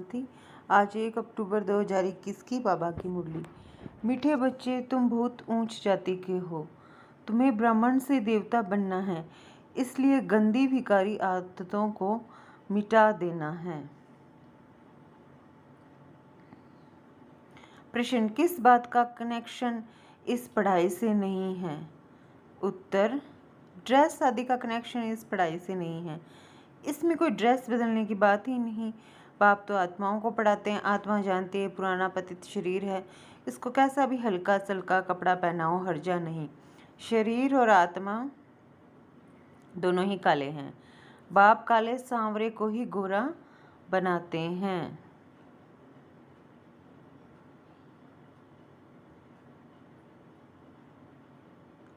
थी। आज 1 अक्टूबर 2021 की बाबा की मुरली। मीठे बच्चे, तुम बहुत ऊंच जाति के हो। तुम्हें ब्राह्मण से देवता बनना है, इसलिए गंदी भिखारी आदतों को मिटा देना है। प्रश्न, किस बात का कनेक्शन इस पढ़ाई से नहीं है? उत्तर, ड्रेस आदि का कनेक्शन इस पढ़ाई से नहीं है। इसमें कोई ड्रेस बदलने की बात ही नहीं। बाप तो आत्माओं को पढ़ाते हैं। आत्मा जानती है पुराना पतित शरीर है, इसको कैसा भी हल्का सल्का कपड़ा पहनाओ, हर्जा नहीं। शरीर और आत्मा दोनों ही काले हैं। बाप काले सांवरे को ही गोरा बनाते हैं।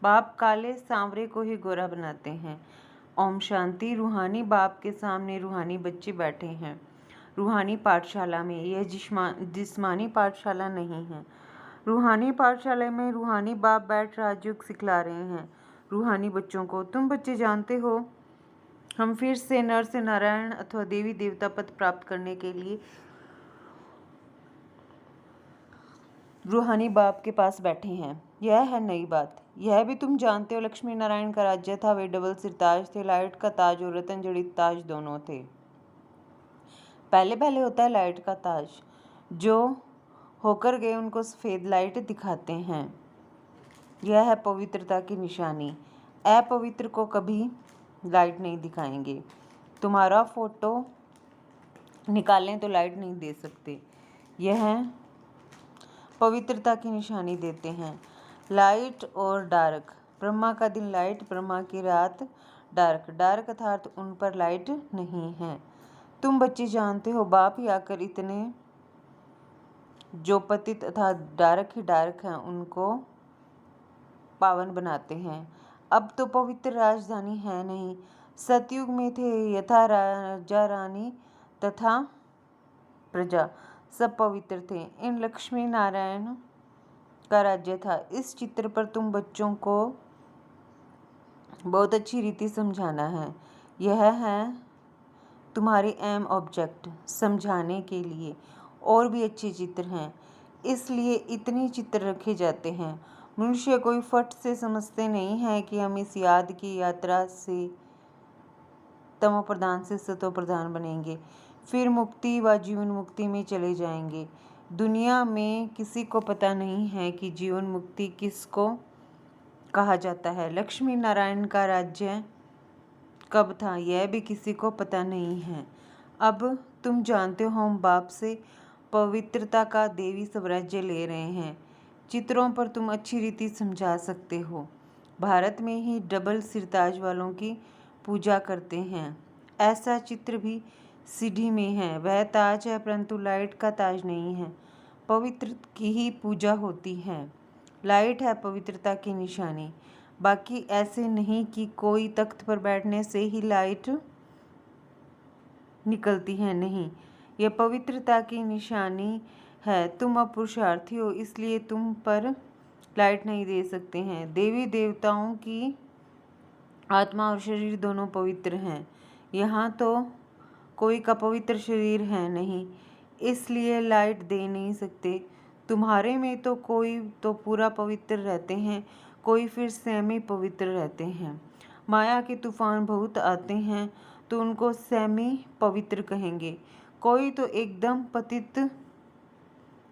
बाप काले सांवरे को ही गोरा बनाते हैं। ओम शांति। रूहानी बाप के सामने रूहानी बच्चे बैठे हैं। रूहानी पाठशाला में, यह जिस्मानी पाठशाला नहीं है। रूहानी पाठशाला में रूहानी बाप बैठ राजयोग सिखला रहे हैं रूहानी बच्चों को। तुम बच्चे जानते हो, हम फिर से नर से नारायण अथवा देवी देवता पद प्राप्त करने के लिए रूहानी बाप के पास बैठे हैं। यह है नई बात। यह भी तुम जानते हो, लक्ष्मी नारायण का राज्य था। वे डबल सिर ताज थे। लाइट का ताज और रतन जड़ित ताज दोनों थे। पहले पहले होता है लाइट का ताज। जो होकर गए उनको सफ़ेद लाइट दिखाते हैं। यह है पवित्रता की निशानी। अपवित्र को कभी लाइट नहीं दिखाएंगे। तुम्हारा फोटो निकालें तो लाइट नहीं दे सकते। यह पवित्रता की निशानी देते हैं। लाइट और डार्क, ब्रह्मा का दिन लाइट, ब्रह्मा की रात डार्क। डार्क अर्थात उन पर लाइट नहीं है। तुम बच्चे जानते हो, बाप ही आकर इतने जो पतित तथा डार्क ही डार्क हैं उनको पावन बनाते हैं। अब तो पवित्र राजधानी है नहीं। सतयुग में थे यथा राजा रानी तथा प्रजा, सब पवित्र थे। इन लक्ष्मी नारायण का राज्य था। इस चित्र पर तुम बच्चों को बहुत अच्छी रीति समझाना है। यह है तुम्हारी एम ऑब्जेक्ट, समझाने के लिए। और भी अच्छे चित्र हैं, इसलिए इतने चित्र रखे जाते हैं। मनुष्य कोई फट से समझते नहीं है कि हम इस याद की यात्रा से तमो प्रधान से सतो प्रधान बनेंगे, फिर मुक्ति व जीवन मुक्ति में चले जाएंगे। दुनिया में किसी को पता नहीं है कि जीवन मुक्ति किसको कहा जाता है। लक्ष्मी नारायण का राज्य कब था, यह भी किसी को पता नहीं है। अब तुम जानते हो, हम बाप से पवित्रता का देवी स्वराज्य ले रहे हैं। चित्रों पर तुम अच्छी रीति समझा सकते हो। भारत में ही डबल सिरताज वालों की पूजा करते हैं। ऐसा चित्र भी सीढ़ी में है। वह ताज है, परंतु लाइट का ताज नहीं है। पवित्र की ही पूजा होती है। लाइट है पवित्रता की निशानी। बाकी ऐसे नहीं कि कोई तख्त पर बैठने से ही लाइट निकलती है, नहीं। यह पवित्रता की निशानी है। तुम अब पुरुषार्थी हो, इसलिए तुम पर लाइट नहीं दे सकते हैं। देवी देवताओं की आत्मा और शरीर दोनों पवित्र हैं। यहाँ तो कोई का पवित्र शरीर है नहीं, इसलिए लाइट दे नहीं सकते। तुम्हारे में तो कोई तो पूरा पवित्र रहते हैं, कोई फिर सेमी पवित्र रहते हैं। माया के तूफान बहुत आते हैं तो उनको सेमी पवित्र कहेंगे। कोई तो एकदम पतित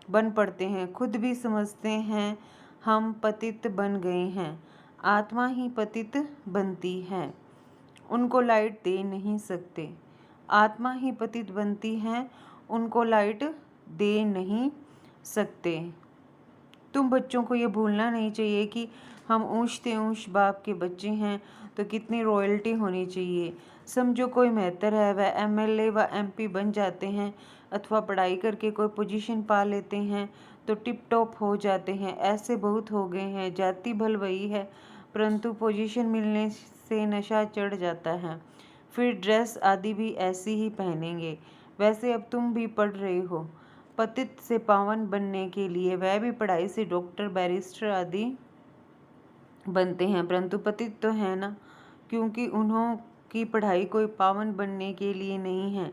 बन पड़ते हैं, खुद भी समझते हैं हम पतित बन गए हैं। आत्मा ही पतित बनती है, उनको लाइट दे नहीं सकते। आत्मा ही पतित बनती है, उनको लाइट दे नहीं सकते। तुम बच्चों को ये भूलना नहीं चाहिए कि हम ऊँचते ऊँच बाप के बच्चे हैं तो कितनी रॉयल्टी होनी चाहिए। समझो कोई मेहतर है, वह एमएलए व एमपी बन जाते हैं अथवा पढ़ाई करके कोई पोजीशन पा लेते हैं तो टिप टॉप हो जाते हैं। ऐसे बहुत हो गए हैं। जाति भल वही है, परंतु पोजीशन मिलने से नशा चढ़ जाता है, फिर ड्रेस आदि भी ऐसी ही पहनेंगे। वैसे अब तुम भी पढ़ रहे हो पतित से पावन बनने के लिए। वह भी पढ़ाई से डॉक्टर बैरिस्टर आदि बनते हैं, परंतु पतित तो है ना, क्योंकि उन्हों की पढ़ाई कोई पावन बनने के लिए नहीं है।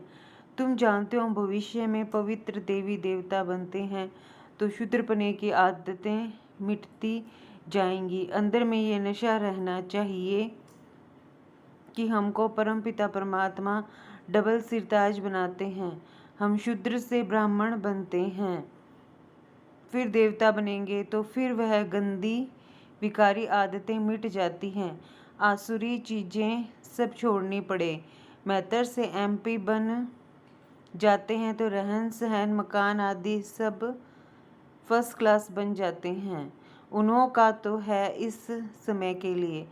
तुम जानते हो भविष्य में पवित्र देवी देवता बनते हैं तो शूद्रपने की आदतें मिटती जाएंगी। अंदर में ये नशा रहना चाहिए कि हमको परमपिता परमात्मा डबल सिरताज बनाते हैं। हम शूद्र से ब्राह्मण बनते हैं, फिर देवता बनेंगे तो फिर वह गंदी विकारी आदतें मिट जाती हैं। आसुरी चीज़ें सब छोड़नी पड़े। मैतर से MP बन जाते हैं तो रहन सहन मकान आदि सब फर्स्ट क्लास बन जाते हैं। उन्हों का तो है इस समय के लिए।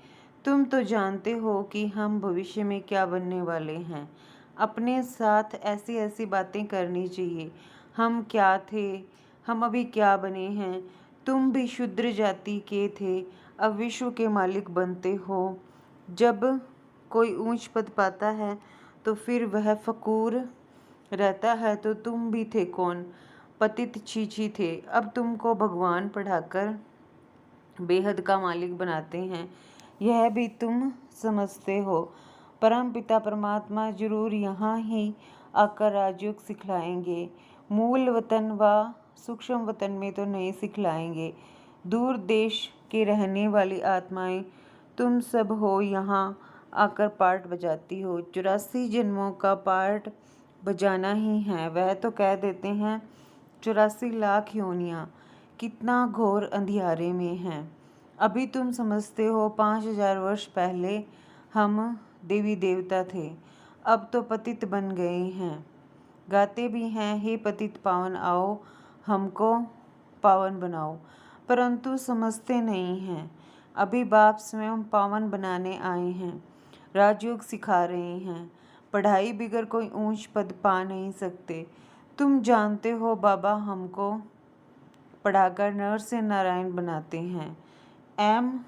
तुम तो जानते हो कि हम भविष्य में क्या बनने वाले हैं। अपने साथ ऐसी ऐसी बातें करनी चाहिए। हम क्या थे, हम अभी क्या बने हैं। तुम भी शूद्र जाति के थे, अब विश्व के मालिक बनते हो। जब कोई ऊंच पद पाता है तो फिर वह फकूर रहता है, तो तुम भी थे कौन, पतित छीछी थे। अब तुमको भगवान पढ़ाकर बेहद का मालिक बनाते हैं, यह भी तुम समझते हो। परम पिता परमात्मा जरूर यहाँ ही आकर राजयोग सिखलाएंगे। मूल वतन व सूक्ष्म वतन में तो नहीं सिखलाएंगे। दूर देश के रहने वाली आत्माएं तुम सब हो, यहाँ आकर पार्ट बजाती हो। 84 जन्मों का पार्ट बजाना ही है। वह तो कह देते हैं 84 लाख योनियाँ कितना घोर अंधियारे में हैं। अभी तुम समझते हो 5000 वर्ष पहले हम देवी देवता थे, अब तो पतित बन गए हैं। गाते भी हैं, हे पतित पावन आओ हमको पावन बनाओ, परंतु समझते नहीं हैं। अभी बाप स्वयं पावन बनाने आए हैं, राजयोग सिखा रहे हैं। पढ़ाई बिगर कोई ऊंच पद पा नहीं सकते। तुम जानते हो बाबा हमको पढ़ाकर नर से नारायण बनाते हैं। एम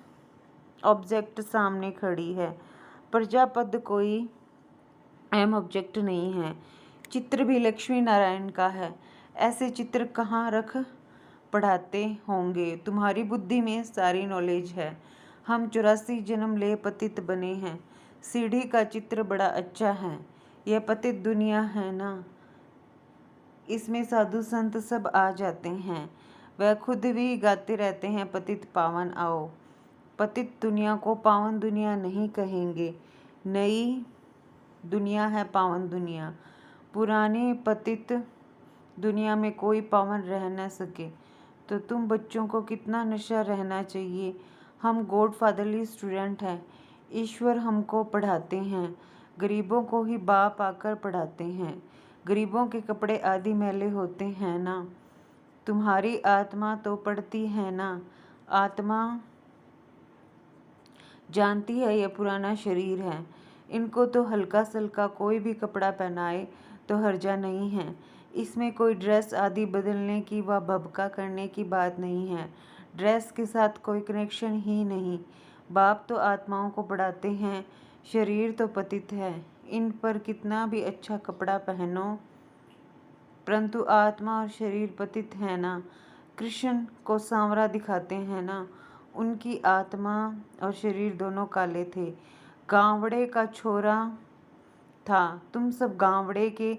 ऑब्जेक्ट सामने खड़ी है, प्रजापद कोई एम ऑब्जेक्ट नहीं है। चित्र भी लक्ष्मी नारायण का है। ऐसे चित्र कहाँ रख पढ़ाते होंगे। तुम्हारी बुद्धि में सारी नॉलेज है। हम 84 जन्म ले पतित बने हैं। सीढ़ी का चित्र बड़ा अच्छा है। यह पतित दुनिया है ना, इसमें साधु संत सब आ जाते हैं। वह खुद भी गाते रहते हैं पतित पावन आओ। पतित दुनिया को पावन दुनिया नहीं कहेंगे, नई दुनिया है पावन दुनिया। पुराने पतित दुनिया में कोई पावन रह न सके। तो तुम बच्चों को कितना नशा रहना चाहिए। हम गॉड फादरली स्टूडेंट हैं। ईश्वर हमको पढ़ाते हैं। गरीबों को ही बाप आकर पढ़ाते हैं। गरीबों के कपड़े आदि मैले होते हैं ना। तुम्हारी आत्मा तो पढ़ती है ना। आत्मा जानती है यह पुराना शरीर है। इनको तो हल्का सल्का कोई भी कपड़ा पहनाए तो हर्जा नहीं है। इसमें कोई ड्रेस आदि बदलने की व भभका करने की बात नहीं है। ड्रेस के साथ कोई कनेक्शन ही नहीं। बाप तो आत्माओं को पढ़ाते हैं, शरीर तो पतित है। इन पर कितना भी अच्छा कपड़ा पहनो, परंतु आत्मा और शरीर पतित है ना। कृष्ण को सांवरा दिखाते हैं ना, उनकी आत्मा और शरीर दोनों काले थे। गांवड़े का छोरा था, तुम सब गांवड़े के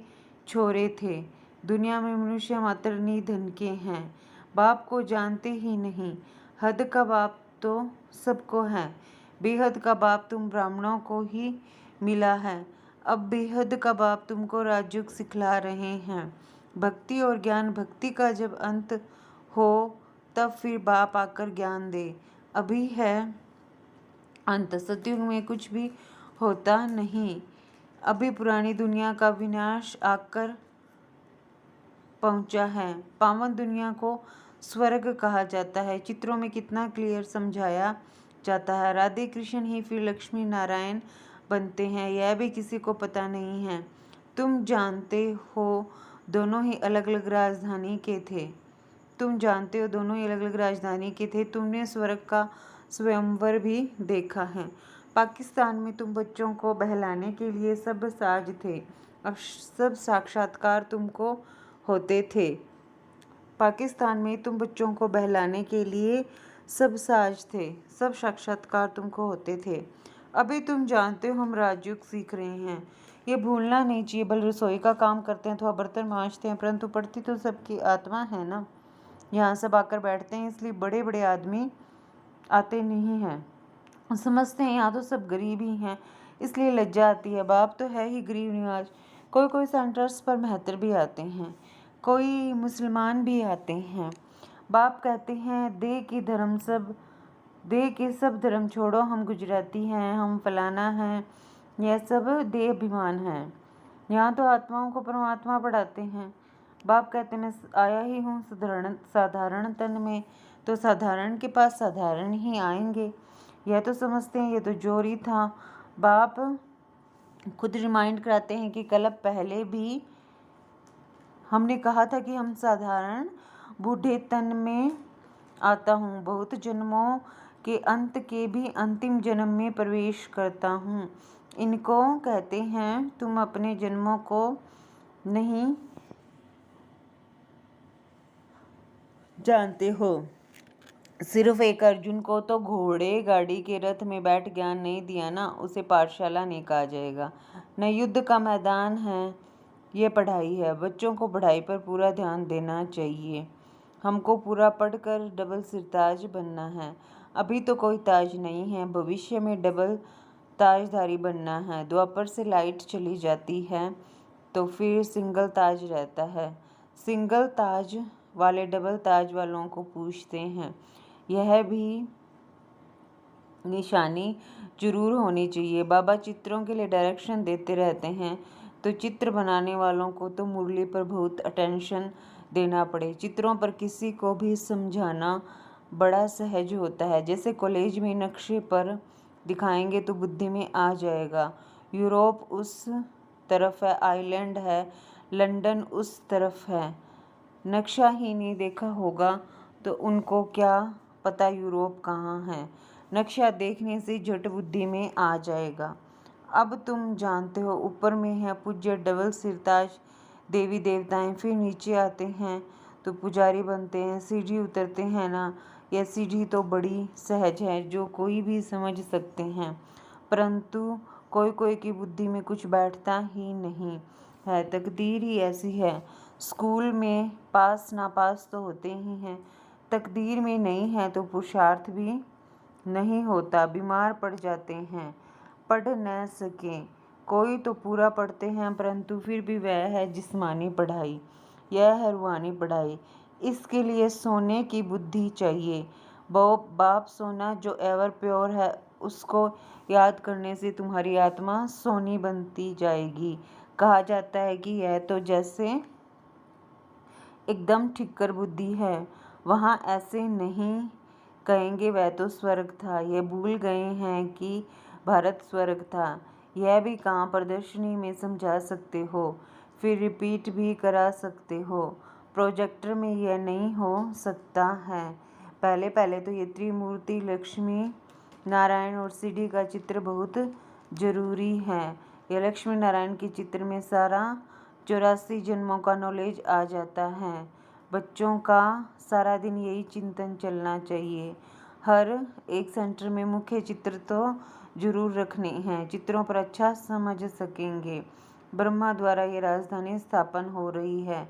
छोरे थे। दुनिया में मनुष्य मात्र निधन के हैं, बाप को जानते ही नहीं। हद का बाप तो सबको है, बेहद का बाप तुम ब्राह्मणों को ही मिला है। अब बेहद का बाप तुमको राजयोग सिखला रहे हैं। भक्ति और ज्ञान, भक्ति का जब अंत हो तब फिर बाप आकर ज्ञान दे। अभी है अंत, सतयुग में कुछ भी होता नहीं। अभी पुरानी दुनिया का विनाश आकर पहुंचा है। पावन दुनिया को स्वर्ग कहा जाता है। चित्रों में कितना क्लियर समझाया जाता है। राधे कृष्ण ही फिर लक्ष्मी नारायण बनते हैं, यह भी किसी को पता नहीं है। तुम जानते हो दोनों ही अलग अलग राजधानी के थे। तुम जानते हो दोनों ही अलग अलग राजधानी के थे। तुमने स्वर्ग का स्वयंवर भी देखा है। पाकिस्तान में तुम बच्चों को बहलाने के लिए सब साज थे, अब सब साक्षात्कार तुमको होते थे। पाकिस्तान में तुम बच्चों को बहलाने के लिए सब साज थे, सब साक्षात्कार तुमको होते थे। अभी तुम जानते हो हम राजयोग सीख रहे हैं। ये भूलना नहीं चाहिए। बल रसोई का काम करते हैं, अथवा बर्तन मांजते हैं, परंतु पढ़ती तो सबकी आत्मा है ना। यहाँ सब आकर बैठते हैं, इसलिए बड़े बड़े आदमी आते नहीं हैं। समझते हैं यहाँ तो सब गरीब ही हैं, इसलिए लज्जा आती है। बाप तो है ही गरीब निवाज। कोई कोई सेंटर्स पर मेहतर भी आते हैं, कोई मुसलमान भी आते हैं। बाप कहते हैं दे के सब धर्म छोड़ो, हम गुजराती हैं, हम फलाना हैं, यह सब दे अभिमान है। यहाँ तो आत्माओं को परमात्मा पढ़ाते हैं। बाप कहते मैं आया ही हूँ साधारण तन में, तो साधारण के पास साधारण ही आएंगे। यह तो समझते हैं ये तो जोरी था। बाप खुद रिमाइंड कराते हैं कि कल पहले भी हमने कहा था कि हम साधारण बूढ़े तन में आता हूँ, बहुत जन्मों के अंत के भी अंतिम जन्म में प्रवेश करता हूँ। इनको कहते हैं तुम अपने जन्मों को नहीं जानते हो। सिर्फ एक अर्जुन को तो घोड़े गाड़ी के रथ में बैठ ज्ञान नहीं दिया ना, उसे पाठशाला नहीं कहा जाएगा। न युद्ध का मैदान है, ये पढ़ाई है। बच्चों को पढ़ाई पर पूरा ध्यान देना चाहिए। हमको पूरा पढ़कर डबल सिरताज बनना है। अभी तो कोई ताज नहीं है, भविष्य में डबल ताजधारी बनना है। द्वापर से लाइट चली जाती है तो फिर सिंगल ताज रहता है। सिंगल ताज वाले डबल ताज वालों को पूछते हैं। यह भी निशानी जरूर होनी चाहिए। बाबा चित्रों के लिए डायरेक्शन देते रहते हैं, तो चित्र बनाने वालों को तो मुरली पर बहुत अटेंशन देना पड़े। चित्रों पर किसी को भी समझाना बड़ा सहज होता है। जैसे कॉलेज में नक्शे पर दिखाएंगे तो बुद्धि में आ जाएगा। यूरोप उस तरफ है, आइलैंड है, लंदन उस तरफ है। नक्शा ही नहीं देखा होगा तो उनको क्या पता यूरोप कहाँ है। नक्शा देखने से झट बुद्धि में आ जाएगा। अब तुम जानते हो ऊपर में है पूज्य डबल सिरताज देवी देवताएं, फिर नीचे आते हैं तो पुजारी बनते हैं, सीढ़ी उतरते हैं ना। यह सीढ़ी तो बड़ी सहज है, जो कोई भी समझ सकते हैं, परंतु कोई कोई की बुद्धि में कुछ बैठता ही नहीं है। तकदीर ही ऐसी है। स्कूल में पास नापास तो होते ही हैं, तकदीर में नहीं है तो पुरुषार्थ भी नहीं होता। बीमार पड़ जाते हैं, पढ़ न सके। कोई तो पूरा पढ़ते हैं, परंतु फिर भी वह है जिस्मानी पढ़ाई, यह है रूहानी पढ़ाई। इसके लिए सोने की बुद्धि चाहिए। बाप सोना जो एवर प्योर है, उसको याद करने से तुम्हारी आत्मा सोनी बनती जाएगी। कहा जाता है कि यह तो जैसे एकदम ठिक्कर बुद्धि है, वहाँ ऐसे नहीं कहेंगे वह तो स्वर्ग था। यह भूल गए हैं कि भारत स्वर्ग था। यह भी कहाँ प्रदर्शनी में समझा सकते हो, फिर रिपीट भी करा सकते हो। प्रोजेक्टर में यह नहीं हो सकता है। पहले पहले तो ये त्रिमूर्ति लक्ष्मी नारायण और सीढ़ी का चित्र बहुत जरूरी है। यह लक्ष्मी नारायण के चित्र में सारा 84 जन्मों का नॉलेज आ जाता है। बच्चों का सारा दिन यही चिंतन चलना चाहिए। हर एक सेंटर में मुख्य चित्र तो जरूर रखने हैं, चित्रों पर अच्छा समझ सकेंगे। ब्रह्मा द्वारा ये राजधानी स्थापन हो रही है।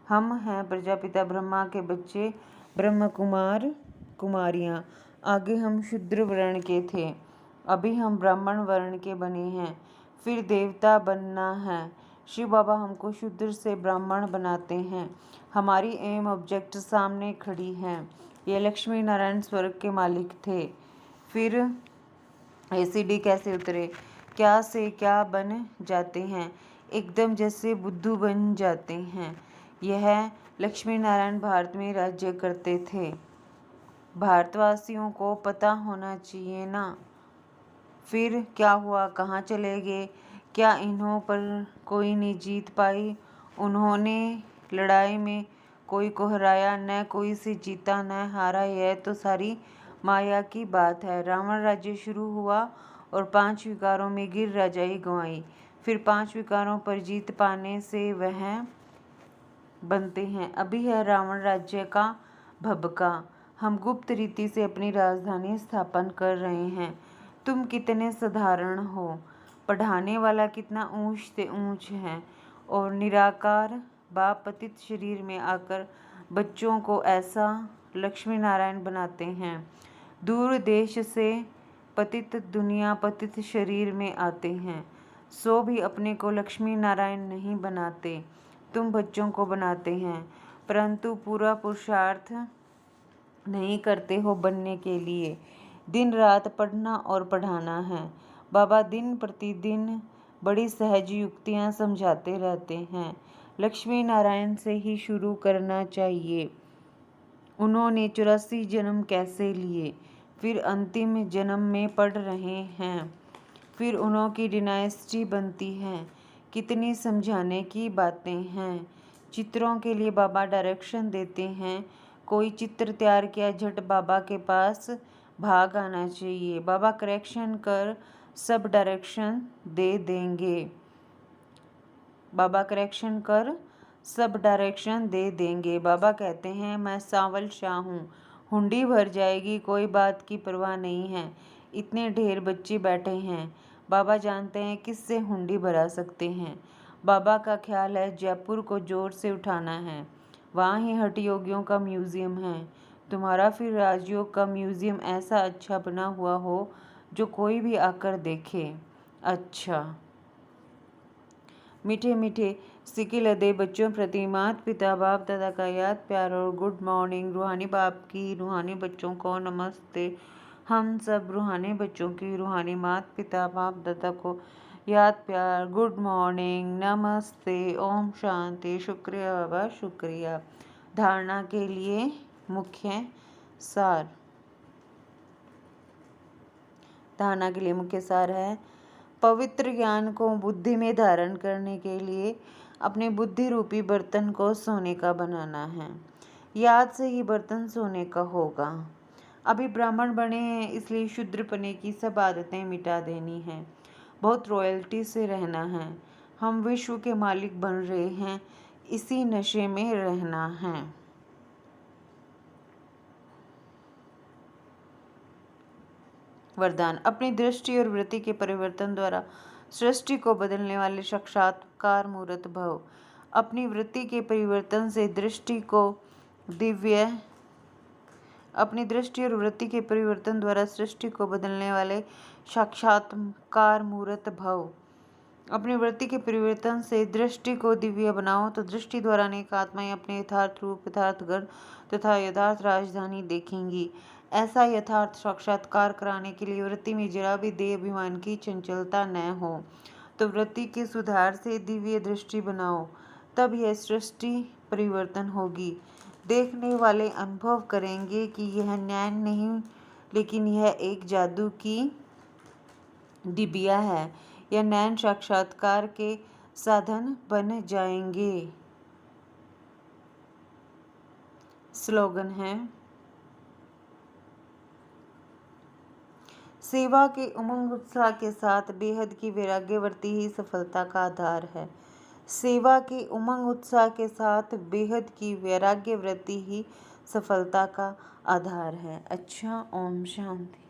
हम हैं प्रजापिता ब्रह्मा के बच्चे, ब्रह्म कुमार कुमारियाँ। आगे हम शूद्र वर्ण के थे, अभी हम ब्राह्मण वर्ण के बने हैं, फिर देवता बनना है। शिव बाबा हमको शूद्र से ब्राह्मण बनाते हैं। हमारी एम ऑब्जेक्ट सामने खड़ी है। ये लक्ष्मी नारायण स्वर्ग के मालिक थे, फिर एसीडी कैसे उतरे, क्या से क्या बन जाते हैं, एकदम जैसे बुद्धू बन जाते हैं। यह लक्ष्मी नारायण भारत में राज्य करते थे। भारतवासियों को पता होना चाहिए ना। फिर क्या हुआ, कहाँ चले गए, क्या इन्हों पर कोई नहीं जीत पाई। उन्होंने लड़ाई में कोई को हराया, न कोई से जीता न हारा। यह तो सारी माया की बात है। रावण राज्य शुरू हुआ और 5 विकारों में गिर राजाई गंवाई, फिर 5 विकारों पर जीत पाने से वह बनते हैं। अभी है रावण राज्य का भभका। हम गुप्त रीति से अपनी राजधानी स्थापन कर रहे हैं। तुम कितने साधारण हो, पढ़ाने वाला कितना ऊंच से ऊंच है, और निराकार बाप पतित शरीर में आकर बच्चों को ऐसा लक्ष्मी नारायण बनाते हैं। दूर देश से पतित दुनिया पतित शरीर में आते हैं, सो भी अपने को लक्ष्मी नारायण नहीं बनाते, तुम बच्चों को बनाते हैं, परंतु पूरा पुरुषार्थ नहीं करते हो बनने के लिए। दिन रात पढ़ना और पढ़ाना है। बाबा दिन प्रतिदिन बड़ी सहज युक्तियाँ समझाते रहते हैं। लक्ष्मी नारायण से ही शुरू करना चाहिए। उन्होंने 84 जन्म कैसे लिए, फिर अंतिम जन्म में पढ़ रहे हैं, फिर उन्होंने डिनाइस्टी बनती है। कितनी समझाने की बातें हैं। चित्रों के लिए बाबा डायरेक्शन देते हैं। कोई चित्र तैयार किया, झट बाबा के पास भाग आना चाहिए। बाबा करेक्शन कर सब डायरेक्शन दे देंगे। बाबा करेक्शन कर सब डायरेक्शन दे देंगे। बाबा कहते हैं मैं सांवल शाह हूँ, हुंडी भर जाएगी, कोई बात की परवाह नहीं है। इतने ढेर बच्चे बैठे हैं, बाबा जानते हैं किससे हुंडी भरा सकते हैं। बाबा का ख्याल है जयपुर को जोर से उठाना है, वहाँ ही हठ योगियों का म्यूज़ियम है। तुम्हारा फिर राजयोग का म्यूज़ियम ऐसा अच्छा बना हुआ हो जो कोई भी आकर देखे। अच्छा, मीठे मीठे सिके लदे बच्चों प्रति माता पिता बाप दादा का याद प्यार और गुड मॉर्निंग। रूहानी बाप की रूहानी बच्चों को नमस्ते। हम सब रूहानी बच्चों की रूहानी माता पिता बाप दादा को याद प्यार, गुड मॉर्निंग, नमस्ते, ओम शांति। शुक्रिया बाबा, शुक्रिया। धारणा के लिए मुख्य सार। धारणा के लिए मुख्य सार है, पवित्र ज्ञान को बुद्धि में धारण करने के लिए अपने बुद्धि रूपी बर्तन को सोने का बनाना है। याद से ही बर्तन सोने का होगा। अभी ब्राह्मण बने हैं, इसलिए शूद्रपने की सब आदतें मिटा देनी है। बहुत रॉयल्टी से रहना है। हम विश्व के मालिक बन रहे हैं, इसी नशे में रहना है। वरदान, अपनी दृष्टि और वृत्ति के परिवर्तन द्वारा सृष्टि को बदलने वाले साक्षात्कार मूर्त भव। अपनी वृत्ति के परिवर्तन से दृष्टि को दिव्य अपनी दृष्टि और वृत्ति के परिवर्तन द्वारा सृष्टि को बदलने वाले साक्षात्कार मूर्त भव। अपनी वृत्ति के परिवर्तन से दृष्टि को दिव्य बनाओ तो दृष्टि द्वारा अनेक आत्माएं अपने यथार्थ रूप, यथार्थ घर तथा यथार्थ राजधानी देखेंगी। ऐसा यथार्थ साक्षात्कार कराने के लिए वृत्ति में जरा भी देह अभिमान की चंचलता न हो, तो वृत्ति के सुधार से दिव्य दृष्टि बनाओ, तब यह सृष्टि परिवर्तन होगी। देखने वाले अनुभव करेंगे कि यह नैन नहीं, लेकिन यह एक जादू की डिबिया है। यह नैन साक्षात्कार के साधन बन जाएंगे। स्लोगन है, सेवा के उमंग उत्साह के साथ बेहद की वैराग्यवृत्ति ही सफलता का आधार है। सेवा के उमंग उत्साह के साथ बेहद की वैराग्यवृत्ति ही सफलता का आधार है। अच्छा, ओम शांति।